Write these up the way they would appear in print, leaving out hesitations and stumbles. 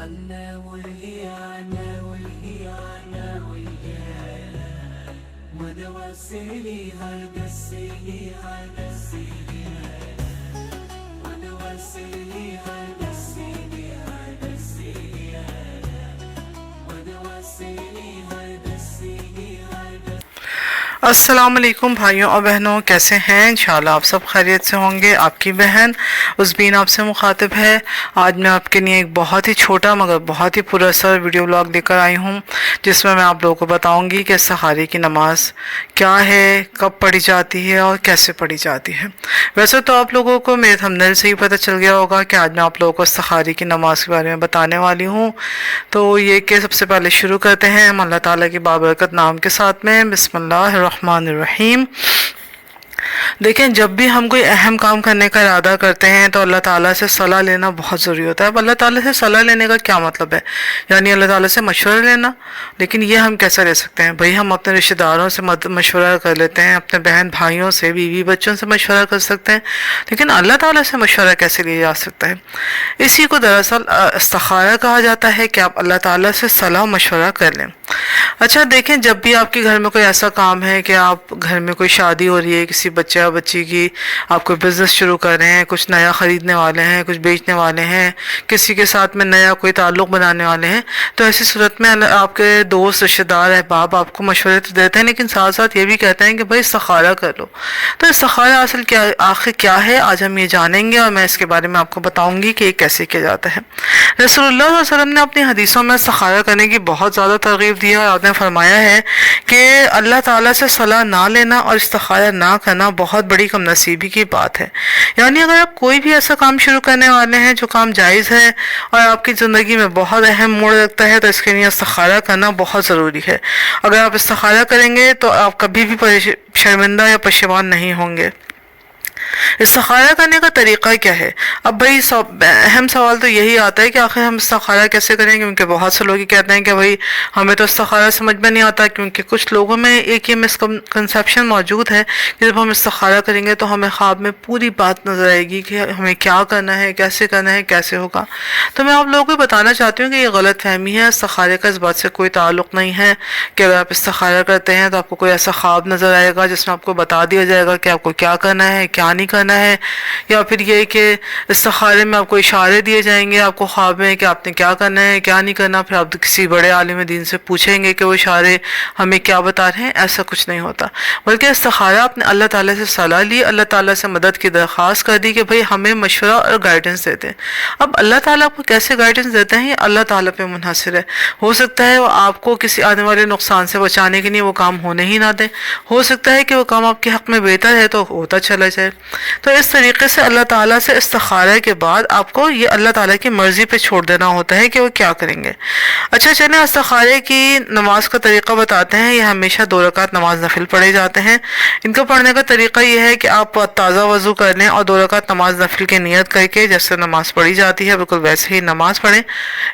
علام الإيانا والإيانا والإيانا ونوسلي هذا السيلي هذا السيلي ونوسلي هذا السيلي هذا السيلي ونوسلي هذا السيلي هذا السلام علیکم بھائیوں اور بہنوں، کیسے ہیں؟ انشاءاللہ آپ سب خیریت سے ہوں گے۔ آپ کی بہن عزبین آپ سے مخاطب ہے۔ آج میں آپ کے لیے ایک بہت ہی چھوٹا مگر بہت ہی پر اثر ویڈیو بلاگ لے کر آئی ہوں، جس میں آپ لوگوں کو بتاؤں گی کہ سحری کی نماز کیا ہے، کب پڑھی جاتی ہے اور کیسے پڑھی جاتی ہے۔ ویسے تو آپ لوگوں کو میرے تھمبنیل سے ہی پتہ چل گیا ہوگا کہ آج میں آپ لوگوں کو سحری کی نماز کے بارے میں بتانے والی ہوں۔ تو یہ کہ سب سے پہلے شروع کرتے ہیں ہم اللہ تعالیٰ کی بابرکت نام کے ساتھ میں۔ بسم اللہ الرحمن الرحیم۔ دیکھیں، جب بھی ہم کوئی اہم کام کرنے کا ارادہ کرتے ہیں تو اللہ تعالیٰ سے صلاح لینا بہت ضروری ہوتا ہے۔ اب اللہ تعالیٰ سے صلاح لینے کا کیا مطلب ہے؟ یعنی اللہ تعالیٰ سے مشورہ لینا۔ لیکن یہ ہم کیسے لے سکتے ہیں؟ بھئی ہم اپنے رشتہ داروں سے مشورہ کر لیتے ہیں، اپنے بہن بھائیوں سے، بیوی بچوں سے مشورہ کر سکتے ہیں، لیکن اللہ تعالیٰ سے مشورہ کیسے لیا جا سکتا ہے؟ اسی کو دراصل استخارہ کہا جاتا ہے کہ آپ اللہ تعالیٰ سے صلاح مشورہ کر لیں۔ اچھا دیکھیں، جب بھی آپ کے گھر میں کوئی ایسا کام ہے کہ آپ گھر میں کوئی شادی ہو رہی ہے کسی بچہ بچی کی، آپ کوئی بزنس شروع کر رہے ہیں، کچھ نیا خریدنے والے ہیں، کچھ بیچنے والے ہیں، کسی کے ساتھ میں نیا کوئی تعلق بنانے والے ہیں، تو ایسی صورت میں آپ کے دوست رشتہ دار احباب آپ کو مشورے تو دیتے ہیں، لیکن ساتھ ساتھ یہ بھی کہتے ہیں کہ بھائی استخارہ کر لو۔ تو استخارہ اصل آخر کیا ہے، آج ہم یہ جانیں گے اور میں اس کے بارے میں آپ کو بتاؤں گی کہ یہ کیسے کیا جاتا ہے۔ رسول اللہ صلی اللہ علیہ وسلم نے اپنی حدیثوں میں استخارہ کرنے کی بہت زیادہ ترغیب دی ہے، اور آپ نے فرمایا ہے کہ اللہ تعالیٰ سے صلاح نہ لینا اور استخارہ نہ کرنا بہت بڑی کم نصیبی کی بات ہے۔ یعنی اگر آپ کوئی بھی ایسا کام شروع کرنے والے ہیں جو کام جائز ہے اور آپ کی زندگی میں بہت اہم موڑ رکھتا ہے، تو اس کے لیے استخارہ کرنا بہت ضروری ہے۔ اگر آپ استخارہ کریں گے تو آپ کبھی بھی شرمندہ یا پشیمان نہیں ہوں گے۔ استخارہ کرنے کا طریقہ کیا ہے؟ اب بھائی اہم سوال تو یہی آتا ہے کہ آخر ہم استخارہ کیسے کریں، کیونکہ بہت سے لوگ یہ کہتے ہیں کہ بھائی ہمیں تو استخارہ سمجھ میں نہیں آتا، کیونکہ کچھ لوگوں میں ایک یہ مسکنسیپشن موجود ہے کہ جب ہم استخارہ کریں گے تو ہمیں خواب میں پوری بات نظر آئے گی کہ ہمیں کیا کرنا ہے، کیسے ہوگا۔ تو میں آپ لوگوں کو بتانا چاہتی ہوں کہ یہ غلط فہمی ہے۔ استخارے کا اس بات سے کوئی تعلق نہیں ہے کہ اگر آپ استخارہ کرتے ہیں تو آپ کو کوئی ایسا خواب نظر آئے گا جس میں آپ کو بتا دیا جائے گا کہ آپ کو کیا کرنا ہے، کیا نہیں کرنا ہے، یا پھر یہ کہ استخارے میں آپ کو اشارے دیے جائیں گے آپ کو خواب میں کہ آپ نے کیا کرنا ہے کیا نہیں کرنا، پھر آپ کسی بڑے عالم دین سے پوچھیں گے کہ وہ اشارے ہمیں کیا بتا رہے ہیں۔ ایسا کچھ نہیں ہوتا، بلکہ استخارہ آپ نے اللہ تعالیٰ سے صلاح لی، اللہ تعالیٰ سے مدد کی درخواست کر دی کہ بھئی ہمیں مشورہ اور گائیڈنس دیتے ہیں۔ اب اللہ تعالیٰ آپ کو کیسے گائیڈنس دیتے ہیں، یہ اللہ تعالیٰ پہ منحصر ہے۔ ہو سکتا ہے وہ آپ کو کسی آنے والے نقصان سے بچانے کے لیے وہ کام ہونے ہی نہ دیں، ہو سکتا ہے کہ وہ کام آپ کے حق میں بہتر ہے تو ہوتا چلا جائے۔ تو اس طریقے سے اللہ تعالیٰ سے استخارہ کے بعد آپ کو یہ اللہ تعالیٰ کی مرضی پہ چھوڑ دینا ہوتا ہے کہ وہ کیا کریں گے۔ اچھا چلیں استخارے کی نماز کا طریقہ بتاتے ہیں۔ یہ ہمیشہ 2 رکعت نماز نفل پڑھے جاتے ہیں۔ ان کو پڑھنے کا طریقہ یہ ہے کہ آپ تازہ وضو کر لیں اور 2 رکعت نماز نفل کی نیت کر کے جیسے نماز پڑھی جاتی ہے بالکل ویسے ہی نماز پڑھیں۔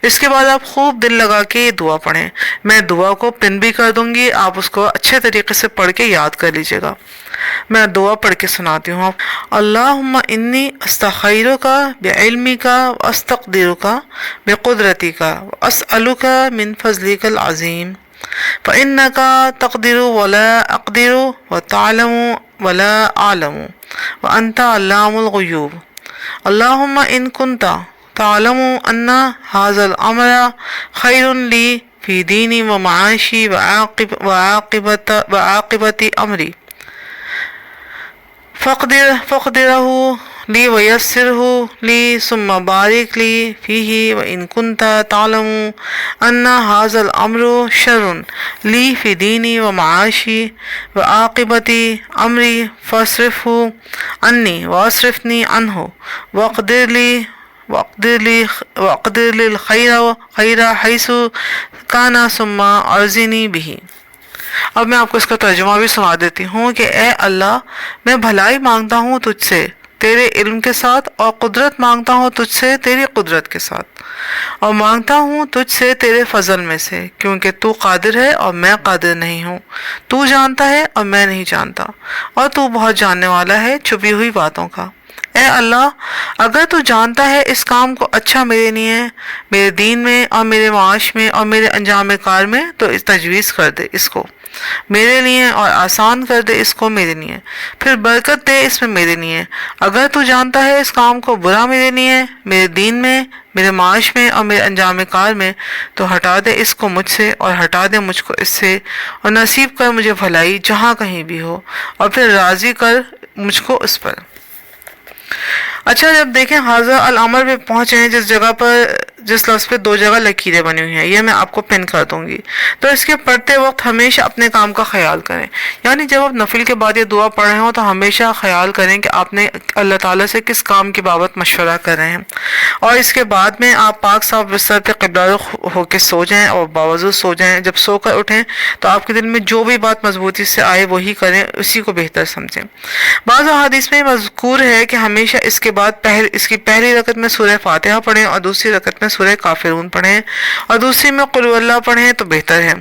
اس کے بعد آپ خوب دل لگا کے یہ دعا پڑھیں۔ میں دعا کو پن بھی کر دوں گی، آپ اس کو اچھے طریقے سے پڑھ کے یاد کر لیجیے گا۔ میں دعا پڑھ کے سناتی ہوں۔ اللہم انی استخیرک بعلمک واستقدرک بقدرتک واسألک من فضلک العظیم فإنک تقدر ولا اقدر وتعلم ولا اعلم وانت علام الغیوب۔ اللہم ان کنت تعلم ان هذا الامر خیر لی فی دینی ومعاشی وعاقبت امری فاقدره لی ویسره لی ثم بارک لی فیہ وإن کنت تعلم ان هذا الامر شر لی فی دینی ومعاشی وعاقبت امری فاصرفه عنی واصرفنی عنہ واقدر لی الخیر حیث کان ثم ارزنی بہ۔ اب میں آپ کو اس کا ترجمہ بھی سنا دیتی ہوں کہ اے اللہ، میں بھلائی مانگتا ہوں تجھ سے تیرے علم کے ساتھ، اور قدرت مانگتا ہوں تجھ سے تیری قدرت کے ساتھ، اور مانگتا ہوں تجھ سے تیرے فضل میں سے، کیونکہ تو قادر ہے اور میں قادر نہیں ہوں، تو جانتا ہے اور میں نہیں جانتا، اور تو بہت جاننے والا ہے چھپی ہوئی باتوں کا۔ اے اللہ اگر تو جانتا ہے اس کام کو اچھا میرے لیے، میرے دین میں اور میرے معاش میں اور میرے انجام کار میں، تو اس تجویز کر دے اس کو میرے لیے اور آسان کر دے اس کو میرے لیے، پھر برکت دے اس میں میرے لیے۔ اگر تو جانتا ہے اس کام کو برا میرے لیے، میرے دین میں، میرے معاش میں اور میرے انجام کار میں، تو ہٹا دے اس کو مجھ سے اور ہٹا دے مجھ کو اس سے، اور نصیب کر مجھے بھلائی جہاں کہیں بھی ہو، اور پھر راضی کر مجھ کو اس پر۔ اچھا جب دیکھیں حاضر الامر پہ پہنچے ہیں، جس جگہ پر جس لفظ پہ 2 جگہ لکیریں بنی ہوئی ہیں، یہ میں آپ کو پن کر دوں گی، تو اس کے پڑھتے وقت ہمیشہ اپنے کام کا خیال کریں۔ یعنی جب آپ نفل کے بعد یہ دعا پڑھ رہے ہوں تو ہمیشہ خیال کریں کہ آپ نے اللہ تعالیٰ سے کس کام کی بابت مشورہ کر رہے ہیں، اور اس کے بعد میں آپ پاک صاف بستر پہ قبلہ رخ ہو کے سو جائیں اور باوضو سو جائیں۔ جب سو کر اٹھیں تو آپ کے دل میں جو بھی بات مضبوطی سے آئے وہی کریں، اسی کو بہتر سمجھیں۔ بعض احادیث میں مذکور ہے کہ ہمیشہ اس کے بعد اس کی پہلی رکعت میں سورہ فاتحہ پڑھیں اور دوسری رکعت میں سورہ کافرون پڑھیں اور دوسری میں قل هو اللہ پڑھیں تو بہتر ہے۔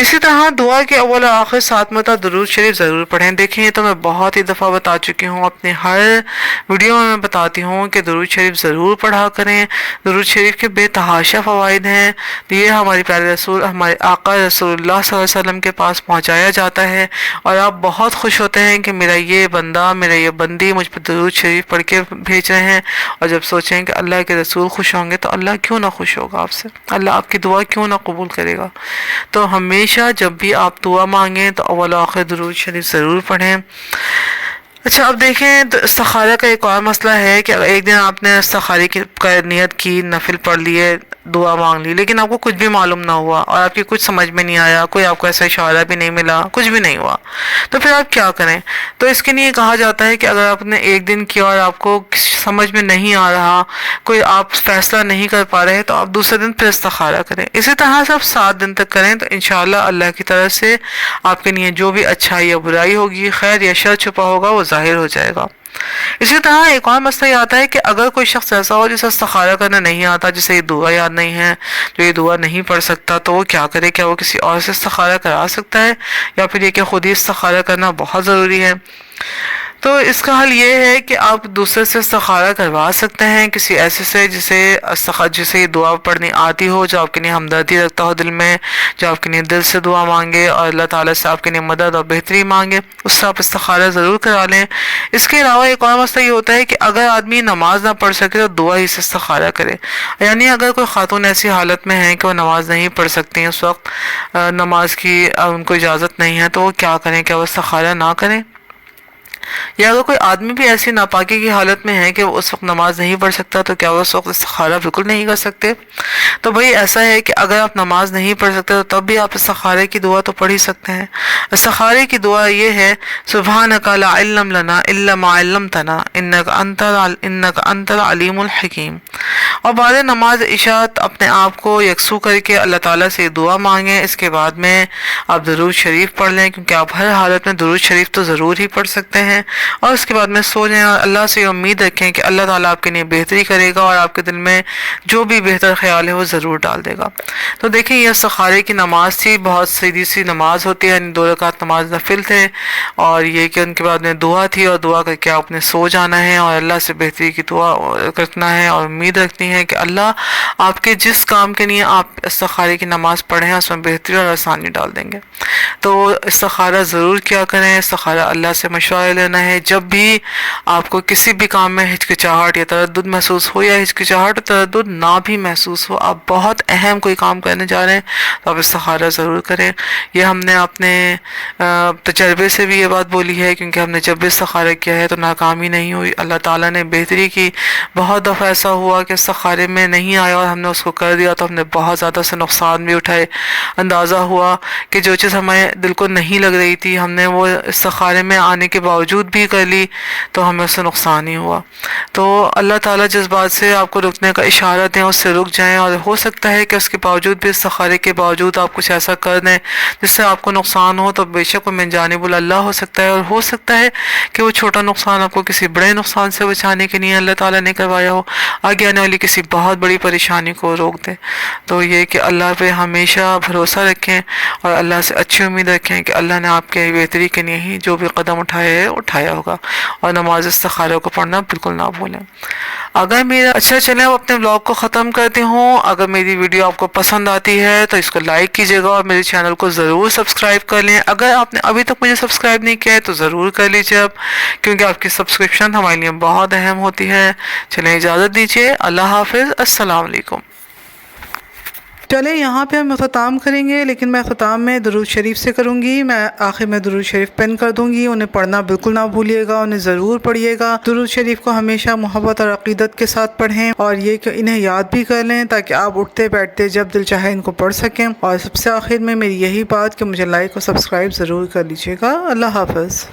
اسی طرح دعا کے اول و آخر 7 مرتبہ درود شریف ضرور پڑھیں۔ دیکھیں یہ تو میں بہت ہی دفعہ بتا چکی ہوں، اپنے ہر ویڈیو میں بتاتی ہوں کہ درود شریف ضرور پڑھا کریں۔ درود شریف کے بے تحاشا فوائد ہیں، یہ ہمارے پیارے رسول، ہمارے آقا رسول اللہ صلی اللہ علیہ وسلم کے پاس پہنچایا جاتا ہے، اور آپ بہت خوش ہوتے ہیں کہ میرا یہ بندہ، میرا یہ بندی مجھ پہ درود شریف پڑھ کے بھیج رہے ہیں۔ اور جب سوچیں کہ اللہ کے رسول خوش ہوں گے تو اللہ کیوں نہ خوش ہوگا آپ سے، اللہ آپ کی دعا کیوں نہ قبول کرے گا۔ تو ہمیشہ جب بھی آپ دعا مانگیں تو اول آخر درود شریف ضرور پڑھیں۔ اچھا اب دیکھیں استخارہ کا ایک اور مسئلہ ہے کہ ایک دن آپ نے استخارے کی نیت کی، نفل پڑھ لیے، دعا مانگ لی، لیکن آپ کو کچھ بھی معلوم نہ ہوا اور آپ کی کچھ سمجھ میں نہیں آیا، کوئی آپ کو ایسا اشارہ بھی نہیں ملا، کچھ بھی نہیں ہوا، تو پھر آپ کیا کریں؟ تو اس کے لیے کہا جاتا ہے کہ اگر آپ نے ایک دن کیا اور آپ کو سمجھ میں نہیں آ رہا، کوئی آپ فیصلہ نہیں کر پا رہے، تو آپ دوسرے دن پھر استخارہ کریں۔ اسی طرح سے آپ 7 دن تک کریں تو انشاءاللہ اللہ کی طرف سے آپ کے لیے جو بھی اچھائی یا برائی ہوگی، خیر یا شر چھپا ہوگا، وہ ظاہر ہو جائے گا۔ اسی طرح ایک اور مسئلہ یہ آتا ہے کہ اگر کوئی شخص ایسا ہو جسے استخارہ کرنا نہیں آتا، جسے یہ دعا یاد نہیں ہے، جو یہ دعا نہیں پڑھ سکتا، تو وہ کیا کرے؟ کیا وہ کسی اور سے استخارہ کرا سکتا ہے، یا پھر یہ کہ خود ہی استخارہ کرنا بہت ضروری ہے؟ تو اس کا حل یہ ہے کہ آپ دوسرے سے استخارہ کروا سکتے ہیں، کسی ایسے سے جسے یہ دعا پڑھنی آتی ہو، جو آپ کے لیے ہمدردی رکھتا ہو دل میں، جو آپ کے لیے دل سے دعا مانگے اور اللہ تعالیٰ سے آپ کے لیے مدد اور بہتری مانگے، اس سے آپ استخارہ ضرور کرا لیں۔ اس کے علاوہ ایک اور مسئلہ یہ ہوتا ہے کہ اگر آدمی نماز نہ پڑھ سکے تو دعا ہی سے استخارہ کرے۔ یعنی اگر کوئی خاتون ایسی حالت میں ہے کہ وہ نماز نہیں پڑھ سکتی، اس وقت نماز کی ان کو اجازت نہیں ہے، تو وہ کیا کریں؟ کیا وہ استخارہ نہ کریں؟ یا اگر کوئی آدمی بھی ایسی ناپاکی کی حالت میں ہے کہ وہ اس وقت نماز نہیں پڑھ سکتا، تو کیا وہ اس وقت استخارہ بالکل نہیں کر سکتے؟ تو بھئی ایسا ہے کہ اگر آپ نماز نہیں پڑھ سکتے تو تب بھی آپ استخارے کی دعا تو پڑھ ہی سکتے ہیں۔ استخارے کی دعا یہ ہے، سبحانک لا علم لنا الا ما علمتنا انک انت العلیم الحکیم۔ اور بعد نماز عشاء اپنے آپ کو یکسو کر کے اللہ تعالیٰ سے دعا مانگیں۔ اس کے بعد میں آپ درود شریف پڑھ لیں، کیونکہ آپ ہر حالت میں درود شریف تو ضرور ہی پڑھ سکتے ہیں، اور اس کے بعد میں سو جائیں اور اللہ سے امید رکھیں کہ اللہ تعالیٰ آپ کے لیے بہتری کرے گا اور آپ کے دل میں جو بھی بہتر خیال ہے وہ ضرور ڈال دے گا۔ تو دیکھیں یہ استخارے کی نماز تھی، بہت سیدھی سی نماز ہوتی ہے، 2 رکعت نماز نفل تھے، اور یہ کہ ان کے بعد میں دعا تھی، اور دعا کر کے آپ نے سو جانا ہے اور اللہ سے بہتری کی دعا کرنا ہے اور امید رکھنی ہے کہ اللہ آپ کے جس کام کے لیے آپ استخارے کی نماز پڑھیں اس میں بہتری اور آسانی ڈال دیں گے۔ تو استخارہ ضرور کیا کریں، استخارہ اللہ سے مشورہ لینا ہے۔ جب بھی آپ کو کسی بھی کام میں ہچکچاہٹ یا تردد محسوس ہو، یا ہچکچاہٹ اور تردد نہ بھی محسوس ہو، آپ بہت اہم کوئی کام کرنے جا رہے ہیں، تو آپ استخارہ ضرور کریں۔ یہ ہم نے اپنے تجربے سے بھی یہ بات بولی ہے، کیونکہ ہم نے جب بھی استخارہ کیا ہے تو ناکامی نہیں ہوئی، اللہ تعالیٰ نے بہتری کی۔ بہت دفعہ ایسا ہوا کہ استخارے میں نہیں آیا اور ہم نے اس کو کر دیا تو ہم نے بہت زیادہ سے نقصان بھی اٹھائے۔ اندازہ ہوا کہ جو چیز ہمیں دل کو نہیں لگ رہی تھی، ہم نے وہ استخارے میں آنے کے باوجود بھی کر لی تو ہمیں اس سے نقصان ہی ہوا۔ تو اللہ تعالیٰ جس بات سے آپ کو رکنے کا اشارہ دیں اس سے رک جائیں، اور ہو سکتا ہے کہ اس کے باوجود بھی، استخارے کے باوجود آپ کچھ ایسا کر دیں جس سے آپ کو نقصان ہو، تو بے شک وہ من جانب اللہ ہو سکتا ہے، اور ہو سکتا ہے کہ وہ چھوٹا نقصان آپ کو کسی بڑے نقصان سے بچانے کے لیے اللہ تعالیٰ نے کروایا ہو، آگے آنے والی کسی بہت بڑی پریشانی کو روک دے۔ تو یہ کہ اللہ پہ ہمیشہ بھروسہ رکھیں اور اللہ سے اچھی امید رکھیں کہ اللہ نے آپ کے بہتری کے لیے ہی جو بھی قدم اٹھائے ہے اٹھایا ہوگا، اور نماز استخارہ کو پڑھنا بالکل نہ بھولیں۔ اگر میرا چلیں اب اپنے بلاگ کو ختم کرتی ہوں۔ اگر میری ویڈیو آپ کو پسند آتی ہے تو اس کو لائک کیجیے گا اور میرے چینل کو ضرور سبسکرائب کر لیں۔ اگر آپ نے ابھی تک مجھے سبسکرائب نہیں کیا ہے تو ضرور کر لیجیے اب، کیونکہ آپ کی سبسکرپشن ہمارے لیے بہت اہم ہوتی ہے۔ چلیں اجازت دیجیے، اللہ حافظ، السلام علیکم۔ چلیں یہاں پہ ہم اختتام کریں گے، لیکن میں اختتام میں درود شریف سے کروں گی۔ میں آخر میں درود شریف پن کر دوں گی، انہیں پڑھنا بالکل نہ بھولیے گا، انہیں ضرور پڑھیے گا۔ درود شریف کو ہمیشہ محبت اور عقیدت کے ساتھ پڑھیں، اور یہ کہ انہیں یاد بھی کر لیں تاکہ آپ اٹھتے بیٹھتے جب دل چاہے ان کو پڑھ سکیں۔ اور سب سے آخر میں میری یہی بات کہ مجھے لائک اور سبسکرائب ضرور کر لیجیے گا۔ اللہ حافظ۔